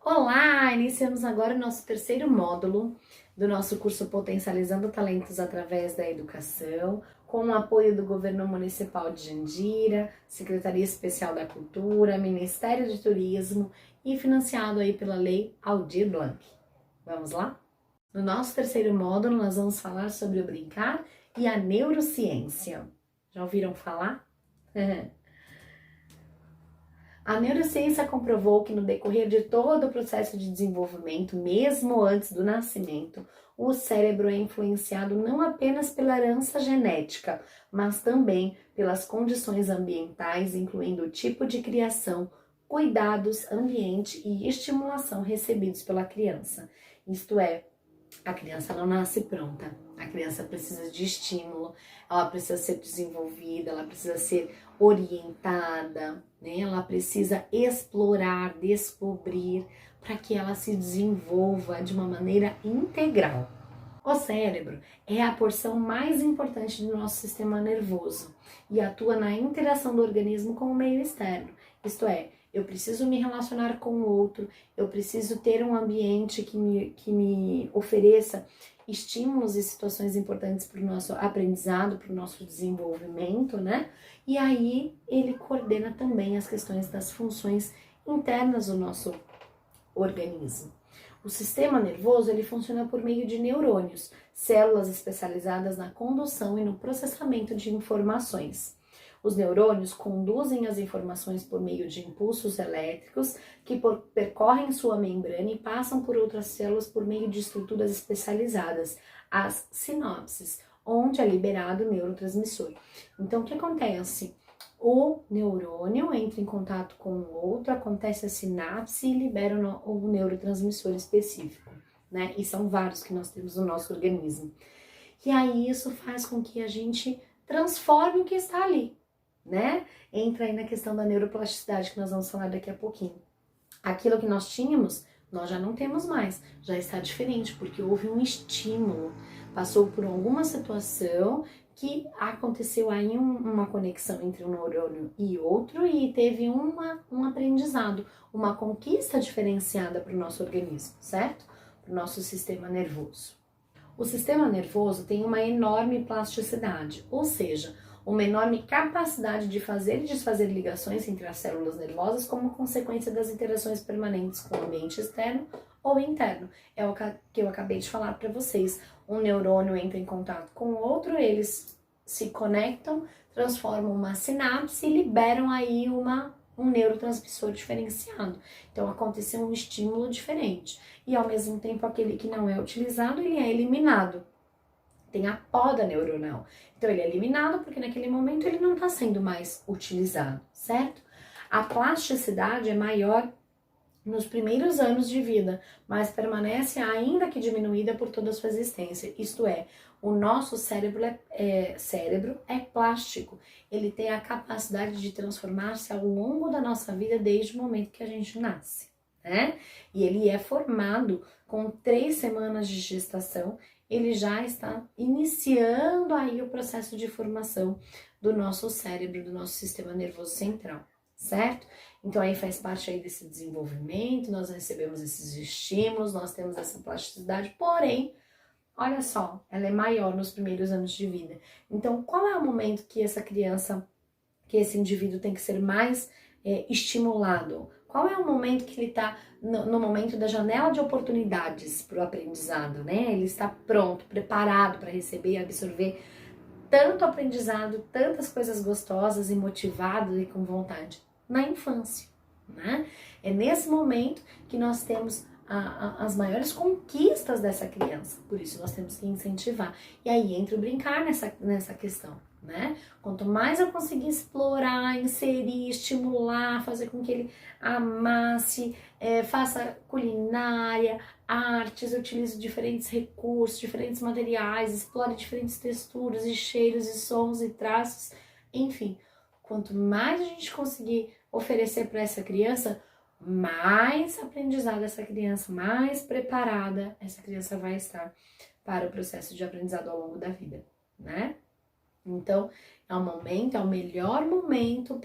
Olá! Iniciamos agora o nosso terceiro módulo do nosso curso Potencializando Talentos através da Educação, com o apoio do Governo Municipal de Jandira, Secretaria Especial da Cultura, Ministério de Turismo e financiado aí pela Lei Aldir Blanc. Vamos lá? No nosso terceiro módulo, nós vamos falar sobre o brincar e a neurociência. Já ouviram falar? A neurociência comprovou que no decorrer de todo o processo de desenvolvimento, mesmo antes do nascimento, o cérebro é influenciado não apenas pela herança genética, mas também pelas condições ambientais, incluindo o tipo de criação, cuidados, ambiente e estimulação recebidos pela criança. Isto é, a criança não nasce pronta, a criança precisa de estímulo, ela precisa ser desenvolvida, ela precisa ser orientada, né? Ela precisa explorar, descobrir, para que ela se desenvolva de uma maneira integral. O cérebro é a porção mais importante do nosso sistema nervoso e atua na interação do organismo com o meio externo, isto é, eu preciso me relacionar com o outro, eu preciso ter um ambiente que me ofereça estímulos e situações importantes para o nosso aprendizado, para o nosso desenvolvimento, né? E aí ele coordena também as questões das funções internas do nosso organismo. O sistema nervoso ele funciona por meio de neurônios, células especializadas na condução e no processamento de informações. Os neurônios conduzem as informações por meio de impulsos elétricos que percorrem sua membrana e passam por outras células por meio de estruturas especializadas, as sinapses, onde é liberado o neurotransmissor. Então, o que acontece? O neurônio entra em contato com o outro, acontece a sinapse e libera o neurotransmissor específico, né? E são vários que nós temos no nosso organismo. E aí isso faz com que a gente transforme o que está ali, né? Entra aí na questão da neuroplasticidade que nós vamos falar daqui a pouquinho. Aquilo que nós tínhamos, nós já não temos mais, já está diferente, porque houve um estímulo, passou por alguma situação que aconteceu aí uma conexão entre um neurônio e outro e teve um aprendizado, uma conquista diferenciada para o nosso organismo, certo? Para o nosso sistema nervoso. O sistema nervoso tem uma enorme plasticidade, ou seja, uma enorme capacidade de fazer e desfazer ligações entre as células nervosas como consequência das interações permanentes com o ambiente externo ou interno. É o que eu acabei de falar para vocês. Um neurônio entra em contato com o outro, eles se conectam, transformam uma sinapse e liberam aí um neurotransmissor diferenciado. Então aconteceu um estímulo diferente. E ao mesmo tempo aquele que não é utilizado, ele é eliminado. Tem a poda neuronal. Então ele é eliminado porque naquele momento ele não está sendo mais utilizado, certo? A plasticidade é maior nos primeiros anos de vida, mas ainda que diminuída por toda a sua existência. Isto é, o nosso cérebro é plástico. Ele tem a capacidade de transformar-se ao longo da nossa vida desde o momento que a gente nasce, né? E ele é formado com 3 semanas de gestação. Ele já está iniciando aí o processo de formação do nosso cérebro, do nosso sistema nervoso central, certo? Então aí faz parte aí desse desenvolvimento, nós recebemos esses estímulos, nós temos essa plasticidade, porém, olha só, ela é maior nos primeiros anos de vida. Então, qual é o momento que essa criança, que esse indivíduo tem que ser mais estimulado? Qual é o momento que ele está no momento da janela de oportunidades para o aprendizado, né? Ele está pronto, preparado para receber e absorver tanto aprendizado, tantas coisas gostosas e motivado e com vontade na infância, né? É nesse momento que nós temos as maiores conquistas dessa criança, por isso nós temos que incentivar. E aí entra o brincar nessa questão, né? Quanto mais eu conseguir explorar, inserir, estimular, fazer com que ele amasse, faça culinária, artes, utilize diferentes recursos, diferentes materiais, explore diferentes texturas e cheiros e sons e traços, enfim, quanto mais a gente conseguir oferecer para essa criança, mais aprendizado essa criança, mais preparada essa criança vai estar para o processo de aprendizado ao longo da vida, né? Então, é o melhor momento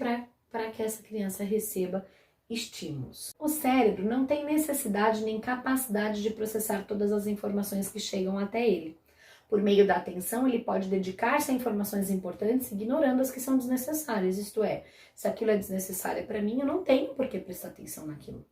para que essa criança receba estímulos. O cérebro não tem necessidade nem capacidade de processar todas as informações que chegam até ele. Por meio da atenção, ele pode dedicar-se a informações importantes, ignorando as que são desnecessárias. Isto é, se aquilo é desnecessário para mim, eu não tenho por que prestar atenção naquilo.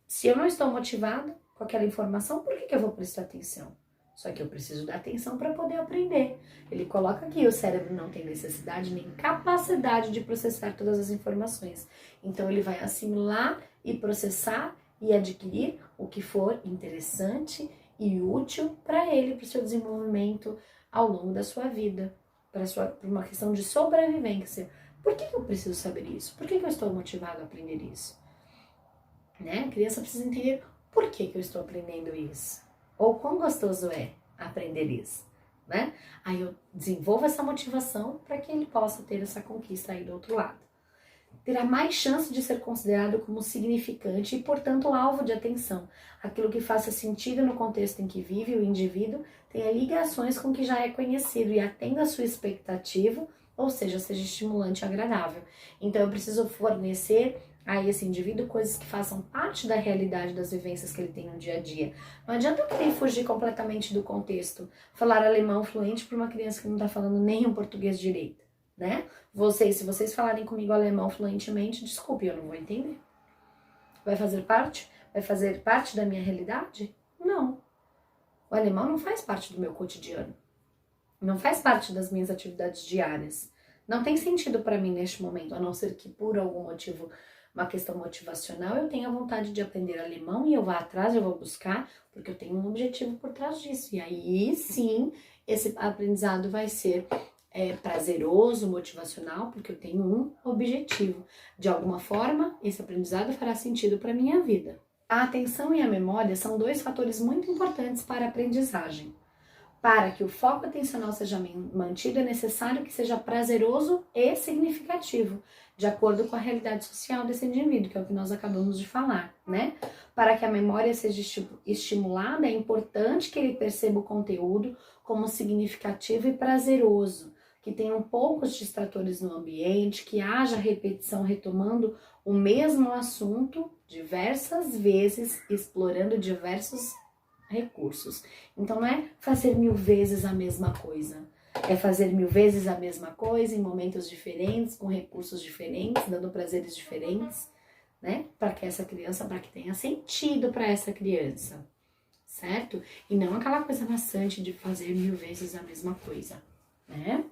Se eu não estou motivada com aquela informação, por que eu vou prestar atenção? Só que eu preciso dar atenção para poder aprender. Ele coloca aqui, o cérebro não tem necessidade nem capacidade de processar todas as informações. Então ele vai assimilar e processar e adquirir o que for interessante e útil para ele, para o seu desenvolvimento ao longo da sua vida, para uma questão de sobrevivência. Por que eu preciso saber isso? Por que eu estou motivado a aprender isso? Né? A criança precisa entender por que eu estou aprendendo isso. Ou quão gostoso é aprender isso, né? Aí eu desenvolvo essa motivação para que ele possa ter essa conquista aí do outro lado. Terá mais chance de ser considerado como significante e, portanto, alvo de atenção. Aquilo que faça sentido no contexto em que vive o indivíduo tenha ligações com o que já é conhecido e atenda a sua expectativa, ou seja estimulante e agradável. Então, eu preciso fornecer a esse indivíduo coisas que façam parte da realidade das vivências que ele tem no dia a dia. Não adianta eu querer fugir completamente do contexto, falar alemão fluente para uma criança que não está falando nem um português direito, né? Se vocês falarem comigo alemão fluentemente, desculpe, eu não vou entender. Vai fazer parte da minha realidade? Não. O alemão não faz parte do meu cotidiano. Não faz parte das minhas atividades diárias. Não tem sentido para mim neste momento, a não ser que por algum motivo, uma questão motivacional, eu tenha vontade de aprender alemão e eu vá atrás, eu vou buscar, porque eu tenho um objetivo por trás disso. E aí sim, esse aprendizado vai ser prazeroso, motivacional, porque eu tenho um objetivo. De alguma forma, esse aprendizado fará sentido para a minha vida. A atenção e a memória são dois fatores muito importantes para a aprendizagem. Para que o foco atencional seja mantido, é necessário que seja prazeroso e significativo, de acordo com a realidade social desse indivíduo, que é o que nós acabamos de falar, né? Para que a memória seja estimulada, é importante que ele perceba o conteúdo como significativo e prazeroso, que tenham poucos distratores no ambiente, que haja repetição retomando o mesmo assunto diversas vezes, explorando diversos recursos. Então não é fazer 1000 vezes a mesma coisa, é fazer 1000 vezes a mesma coisa em momentos diferentes, com recursos diferentes, dando prazeres diferentes, né? Para que tenha sentido para essa criança, certo? E não aquela coisa maçante de fazer 1000 vezes a mesma coisa, né?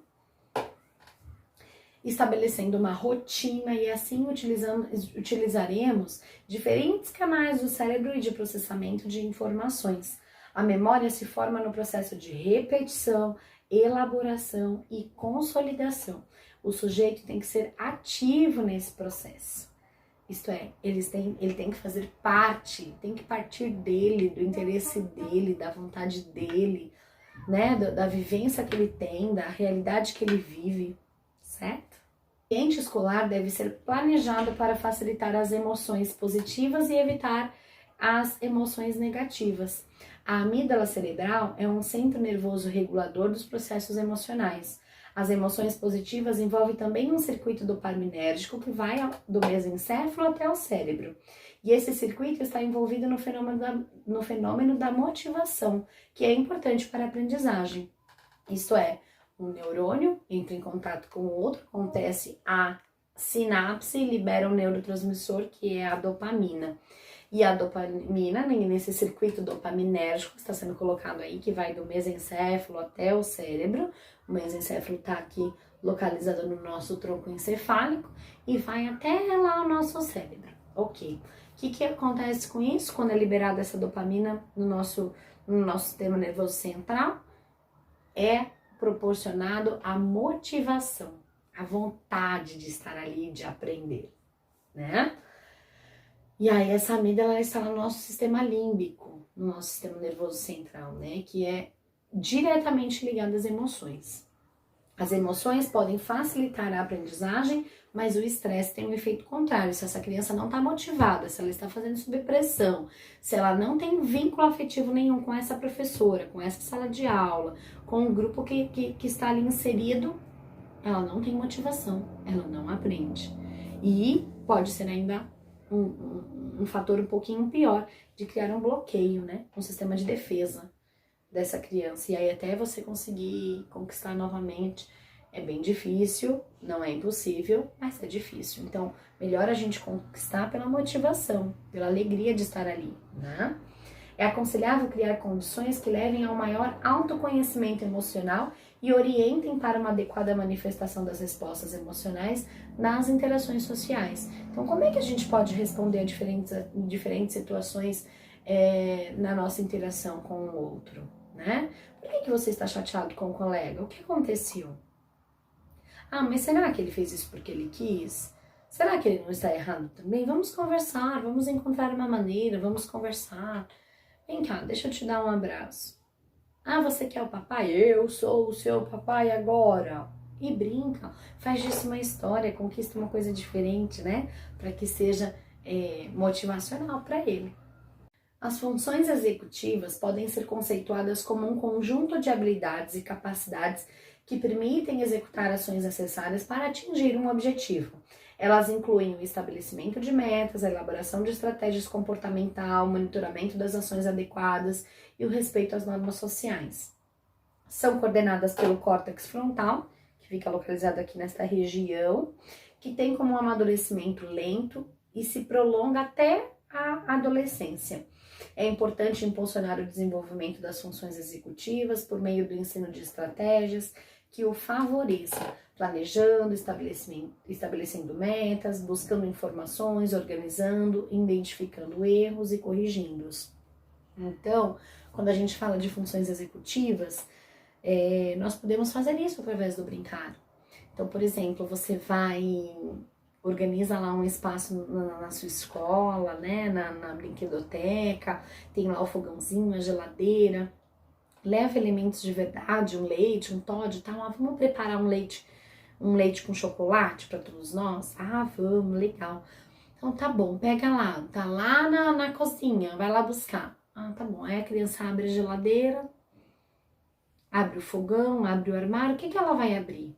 Estabelecendo uma rotina e assim utilizaremos diferentes canais do cérebro e de processamento de informações. A memória se forma no processo de repetição, elaboração e consolidação. O sujeito tem que ser ativo nesse processo. Isto é, ele tem que fazer parte, tem que partir dele, do interesse dele, da vontade dele, né? Da vivência que ele tem, da realidade que ele vive, certo? O ambiente escolar deve ser planejado para facilitar as emoções positivas e evitar as emoções negativas. A amígdala cerebral é um centro nervoso regulador dos processos emocionais. As emoções positivas envolvem também um circuito dopaminérgico que vai do mesencéfalo até o cérebro. E esse circuito está envolvido no fenômeno da motivação, que é importante para a aprendizagem. Isto é, um neurônio entra em contato com o outro, acontece a sinapse e libera um neurotransmissor que é a dopamina. E a dopamina, nesse circuito dopaminérgico que está sendo colocado aí, que vai do mesencéfalo até o cérebro, o mesencéfalo está aqui localizado no nosso tronco encefálico e vai até lá o nosso cérebro. Ok. O que acontece com isso? Quando é liberada essa dopamina no nosso sistema nervoso central, é proporcionado a motivação, a vontade de estar ali, de aprender, né? E aí essa amígdala está no nosso sistema límbico, no nosso sistema nervoso central, né? Que é diretamente ligado às emoções. As emoções podem facilitar a aprendizagem, mas o estresse tem um efeito contrário. Se essa criança não está motivada, se ela está fazendo sob pressão, se ela não tem vínculo afetivo nenhum com essa professora, com essa sala de aula, com o grupo que está ali inserido, ela não tem motivação, ela não aprende. E pode ser ainda um fator um pouquinho pior de criar um bloqueio, né? Um sistema de defesa dessa criança. E aí até você conseguir conquistar novamente é bem difícil, não é impossível, mas é difícil. Então, melhor a gente conquistar pela motivação, pela alegria de estar ali, né? É aconselhável criar condições que levem ao maior autoconhecimento emocional e orientem para uma adequada manifestação das respostas emocionais nas interações sociais. Então, como é que a gente pode responder a diferentes situações na nossa interação com o outro, né? Por que você está chateado com o colega? O que aconteceu? Ah, mas será que ele fez isso porque ele quis? Será que ele não está errado também? Vamos conversar, vamos encontrar uma maneira, vamos conversar. Vem cá, deixa eu te dar um abraço. Ah, você quer o papai? Eu sou o seu papai agora. E brinca, faz disso uma história, conquista uma coisa diferente, né? Para que seja motivacional para ele. As funções executivas podem ser conceituadas como um conjunto de habilidades e capacidades que permitem executar ações necessárias para atingir um objetivo. Elas incluem o estabelecimento de metas, a elaboração de estratégias comportamental, o monitoramento das ações adequadas e o respeito às normas sociais. São coordenadas pelo córtex frontal, que fica localizado aqui nesta região, que tem como um amadurecimento lento e se prolonga até a adolescência. É importante impulsionar o desenvolvimento das funções executivas por meio do ensino de estratégias que o favoreçam, planejando, estabelecendo metas, buscando informações, organizando, identificando erros e corrigindo-os. Então, quando a gente fala de funções executivas, nós podemos fazer isso através do brincar. Então, por exemplo, você organiza lá um espaço na sua escola, né, na brinquedoteca, tem lá o fogãozinho, a geladeira, leva elementos de verdade, um leite, um Toddy e tal. Vamos preparar um leite com chocolate para todos nós? Ah, vamos, legal. Então tá bom, pega lá, tá lá na cozinha, vai lá buscar. Ah, tá bom. Aí a criança abre a geladeira, abre o fogão, abre o armário, o que ela vai abrir?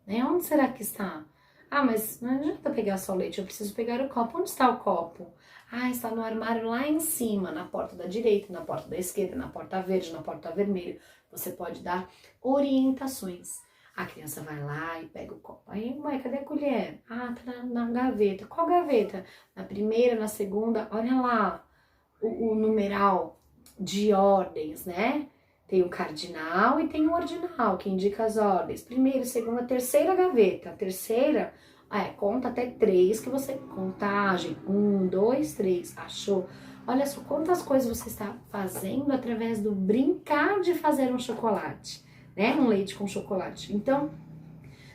Né? Onde será que está? Ah, mas não adianta pegar só o leite, eu preciso pegar o copo. Onde está o copo? Ah, está no armário lá em cima, na porta da direita, na porta da esquerda, na porta verde, na porta vermelha. Você pode dar orientações. A criança vai lá e pega o copo. Aí, mãe, cadê a colher? Ah, tá na gaveta. Qual gaveta? Na primeira, na segunda. Olha lá o numeral de ordens, né? Tem o cardinal e tem o ordinal, que indica as ordens. Primeira, segunda, terceira gaveta. A terceira, conta até 3, que você... Contagem, 1, 2, 3. Achou? Olha só quantas coisas você está fazendo através do brincar de fazer um chocolate, né? Um leite com chocolate. Então,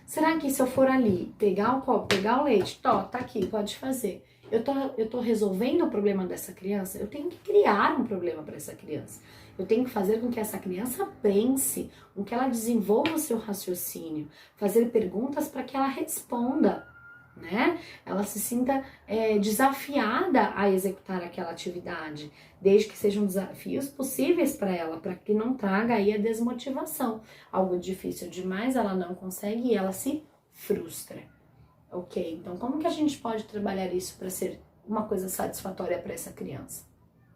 será que se eu for ali, pegar o copo, pegar o leite, tá aqui, pode fazer. Eu tô resolvendo o problema dessa criança? Eu tenho que criar um problema para essa criança. Eu tenho que fazer com que essa criança pense, com que ela desenvolva o seu raciocínio, fazer perguntas para que ela responda, né? Ela se sinta desafiada a executar aquela atividade, desde que sejam desafios possíveis para ela, para que não traga aí a desmotivação. Algo difícil demais, ela não consegue e ela se frustra. Ok, então como que a gente pode trabalhar isso para ser uma coisa satisfatória para essa criança,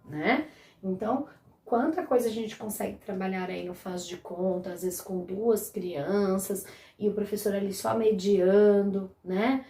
né? Então, quanta coisa a gente consegue trabalhar aí no faz de conta, às vezes com 2 crianças, e o professor ali só mediando, né?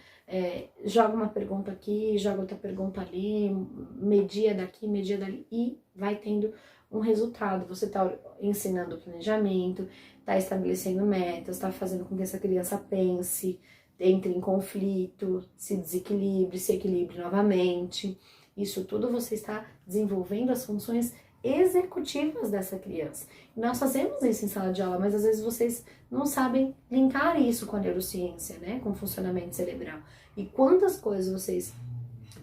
Joga uma pergunta aqui, joga outra pergunta ali, media daqui, media dali, e vai tendo um resultado. Você está ensinando o planejamento, está estabelecendo metas, está fazendo com que essa criança pense, entre em conflito, se desequilibre, se equilibre novamente. Isso tudo você está desenvolvendo as funções executivas dessa criança. Nós fazemos isso em sala de aula, mas às vezes vocês não sabem linkar isso com a neurociência, né? Com o funcionamento cerebral. E quantas coisas vocês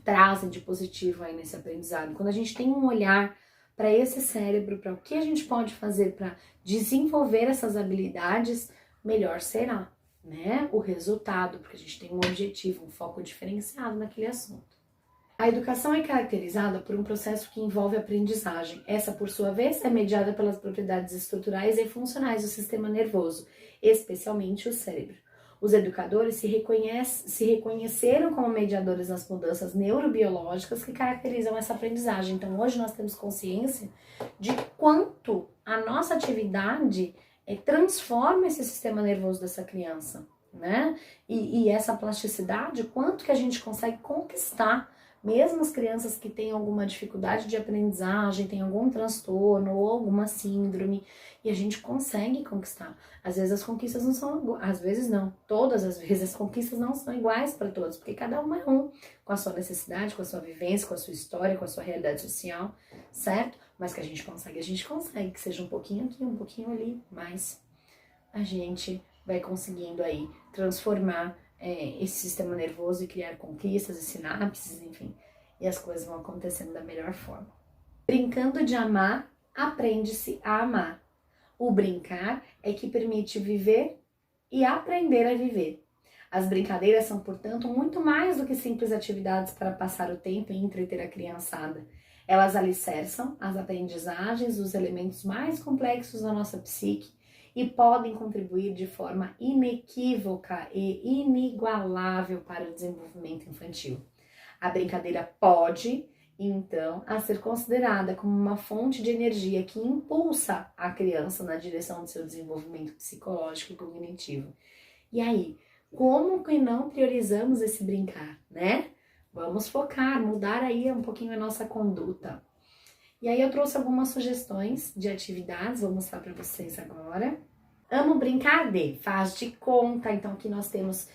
trazem de positivo aí nesse aprendizado. Quando a gente tem um olhar para esse cérebro, para o que a gente pode fazer para desenvolver essas habilidades, melhor será, né? O resultado, porque a gente tem um objetivo, um foco diferenciado naquele assunto. A educação é caracterizada por um processo que envolve aprendizagem. Essa, por sua vez, é mediada pelas propriedades estruturais e funcionais do sistema nervoso, especialmente o cérebro. Os educadores se reconheceram como mediadores das mudanças neurobiológicas que caracterizam essa aprendizagem. Então, hoje nós temos consciência de quanto a nossa atividade transforma esse sistema nervoso dessa criança, né? E essa plasticidade, quanto que a gente consegue conquistar, mesmo as crianças que têm alguma dificuldade de aprendizagem, têm algum transtorno ou alguma síndrome, e a gente consegue conquistar. Às vezes as conquistas não são, às vezes não, todas as vezes as conquistas não são iguais para todos, porque cada um é um, com a sua necessidade, com a sua vivência, com a sua história, com a sua realidade social, certo? Mas que a gente consegue, que seja um pouquinho aqui, um pouquinho ali, mas a gente vai conseguindo aí transformar esse sistema nervoso e criar conquistas e sinapses, enfim, e as coisas vão acontecendo da melhor forma. Brincando de amar, aprende-se a amar. O brincar é que permite viver e aprender a viver. As brincadeiras são, portanto, muito mais do que simples atividades para passar o tempo e entreter a criançada. Elas alicerçam as aprendizagens dos elementos mais complexos da nossa psique e podem contribuir de forma inequívoca e inigualável para o desenvolvimento infantil. A brincadeira pode, então, a ser considerada como uma fonte de energia que impulsa a criança na direção do seu desenvolvimento psicológico e cognitivo. E aí, como que não priorizamos esse brincar, né? Vamos focar, mudar aí um pouquinho a nossa conduta. E aí eu trouxe algumas sugestões de atividades, vou mostrar para vocês agora. Amo brincar de, faz de conta. Então aqui nós temos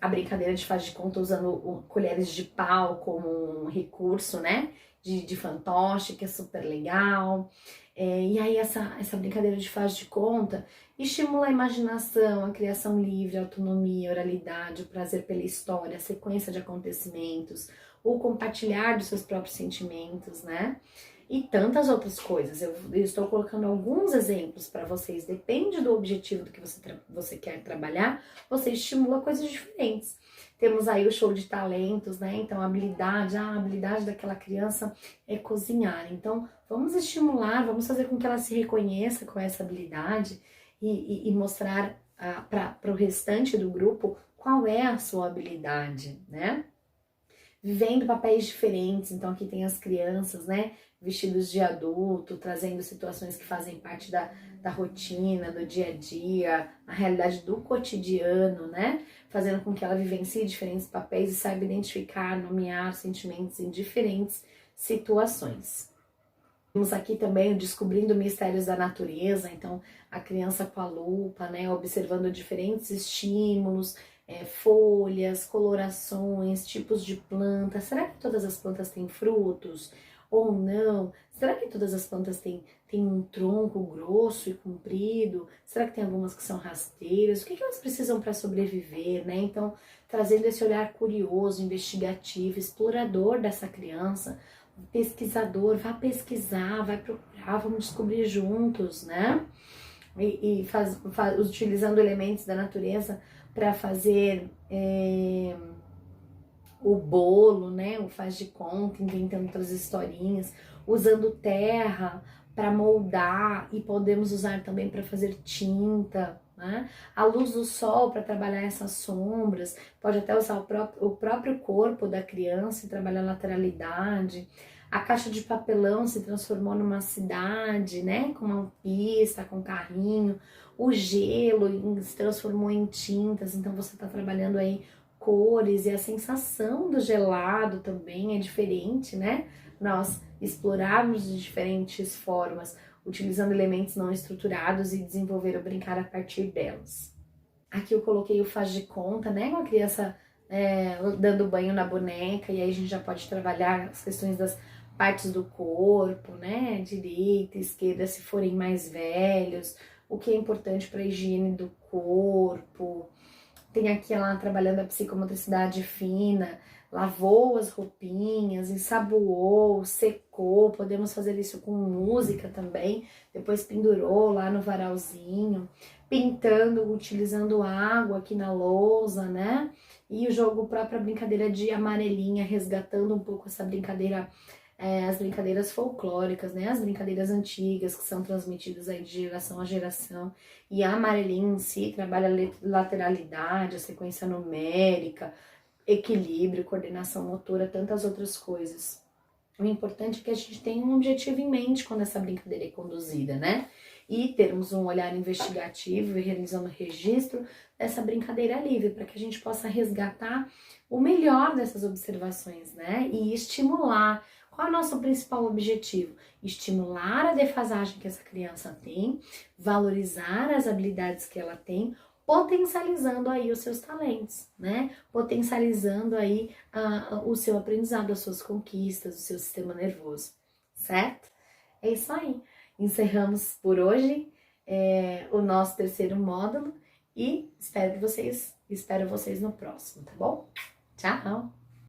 a brincadeira de faz de conta usando colheres de pau como um recurso, né? De fantoche, que é super legal. E aí essa brincadeira de faz de conta estimula a imaginação, a criação livre, a autonomia, a oralidade, o prazer pela história, a sequência de acontecimentos, o compartilhar dos seus próprios sentimentos, né? E tantas outras coisas. Eu estou colocando alguns exemplos para vocês. Depende do objetivo do que você quer trabalhar, você estimula coisas diferentes. Temos aí o show de talentos, né? Então, a habilidade daquela criança é cozinhar. Então, vamos estimular, vamos fazer com que ela se reconheça com essa habilidade e mostrar para o restante do grupo qual é a sua habilidade, né? Vivendo papéis diferentes, então aqui tem as crianças, né, vestidos de adulto, trazendo situações que fazem parte da rotina, do dia a dia, a realidade do cotidiano, né, fazendo com que ela vivencie diferentes papéis e saiba identificar, nomear sentimentos em diferentes situações. Temos aqui também o Descobrindo Mistérios da Natureza, então a criança com a lupa, né, observando diferentes estímulos, folhas, colorações, tipos de plantas. Será que todas as plantas têm frutos ou não? Será que todas as plantas têm um tronco grosso e comprido? Será que tem algumas que são rasteiras? O que elas precisam para sobreviver, né? Então, trazendo esse olhar curioso, investigativo, explorador dessa criança, pesquisador, vá pesquisar, vai procurar, vamos descobrir juntos, né? Utilizando elementos da natureza para fazer o bolo, né? O faz de conta, inventando outras historinhas, usando terra para moldar e podemos usar também para fazer tinta, né? A luz do sol para trabalhar essas sombras, pode até usar o próprio corpo da criança e trabalhar a lateralidade. A caixa de papelão se transformou numa cidade, né? Com uma pista, com um carrinho. O gelo se transformou em tintas, então você está trabalhando aí cores e a sensação do gelado também é diferente, né? Nós explorarmos de diferentes formas, utilizando elementos não estruturados e desenvolver o brincar a partir delas. Aqui eu coloquei o faz de conta, né? Com a criança dando banho na boneca, e aí a gente já pode trabalhar as questões das partes do corpo, né? Direita, esquerda, se forem mais velhos, o que é importante para a higiene do corpo. Tem aqui ela trabalhando a psicomotricidade fina, lavou as roupinhas, ensaboou, secou, podemos fazer isso com música também, depois pendurou lá no varalzinho, pintando, utilizando água aqui na lousa, né? E o jogo própria brincadeira de amarelinha, resgatando um pouco essa brincadeira as brincadeiras folclóricas, né? As brincadeiras antigas que são transmitidas aí de geração a geração. E a amarelinha em si trabalha a lateralidade, a sequência numérica, equilíbrio, coordenação motora, tantas outras coisas. O importante é que a gente tenha um objetivo em mente quando essa brincadeira é conduzida, né? E termos um olhar investigativo e realizando registro dessa brincadeira livre, para que a gente possa resgatar o melhor dessas observações, né? E estimular. Qual é o nosso principal objetivo? Estimular a defasagem que essa criança tem, valorizar as habilidades que ela tem, potencializando aí os seus talentos, né? Potencializando aí o seu aprendizado, as suas conquistas, o seu sistema nervoso, certo? É isso aí. Encerramos por hoje o nosso terceiro módulo e espero vocês no próximo, tá bom? Tchau!